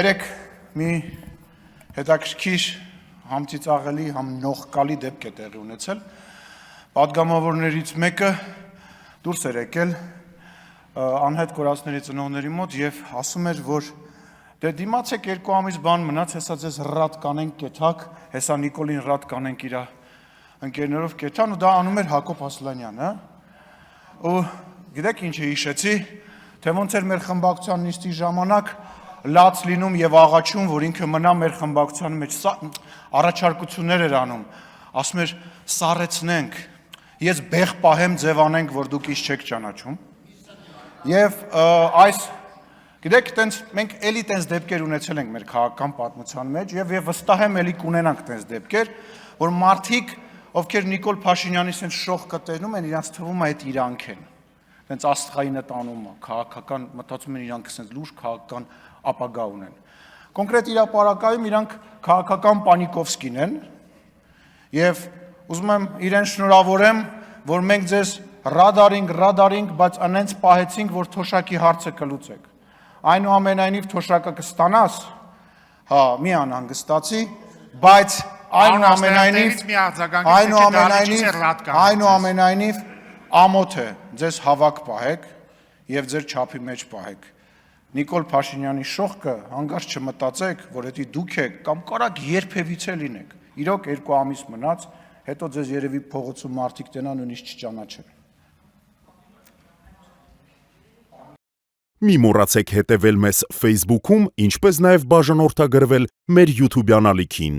երեք մի հետաքրքիր համ ծիծաղելի, համ նողկալի դեպք է տեղի ունեցել։ Պատգամավորներից մեկը դուրս էր եկել անհետ կորածների ծնողների մոտ եւ ասում էր, որ դե դիմացեք 2 ամիս բան մնաց, հեսա ձեզ ռատ կանենք կեթակ, հեսա Նիկոլին ռատ կանենք իր ընկերներով կեթան ու դա անում էր Հակոբ Ասլանյանը։ Ու գիտեք ինչ հիշեցի, թե ոնց էր մեր խմբակցության նիստի ժամանակ լաց լինում եւ աղաչում, որ ինքը մնա մեր խմբակցության մեջ, առաջարկություններ էր անում, ասում էր սառեցնենք, ես բեղ պահեմ ձևանենք, որ դուք ինչ չեք ճանաչում։ Եվ այս գիտեք, տենց մենք էլի տենց դեպքեր ունեցել ենք մեր քաղաքական պատմության մեջ եւ վստահ եմ էլի կունենանք տենց դեպքեր, որ մարդիկ, ովքեր Նիկոլ Փաշինյանի sense շող կտենում են, իրանց թվում է այդ իրանք են։ Տենց աստղայինը տանում է, քաղաքական մտածում են իրանք sense լուրջ քաղաքական ապագա ունեն։ Կոնկրետ իրապարակայում իրանք քաղաքական Պանիկովսկին են եւ ուզում եմ իրեն շնորհավորեմ, որ մենք ձեզ ռադարինգ, բայց անենց պահեցինք, որ թոշակի հարցը կլուծեք։ Այնուամենայնիվ թոշակը կստանաս, հա, մի անհանգստացի, բայց այնուամենայնիվ ամոթ է, ձեզ հավաք պահեք եւ ձեր չափի մեջ պահեք։ Նիկոլ Փաշինյանի շողքը հանգարց չմտածեք, որ դա դուք եք կամ կարակ երբևիցե լինեք։ Իրոք 2 ամիս մնաց, հետո ձեզ երևի փողոցում մարդիկ տենան նույնիսկ չճանաչեն։ Մի մոռացեք հետևել մեզ Facebook-ում, ինչպես նաև բաժանորդագրվել մեր YouTube-յան ալիքին։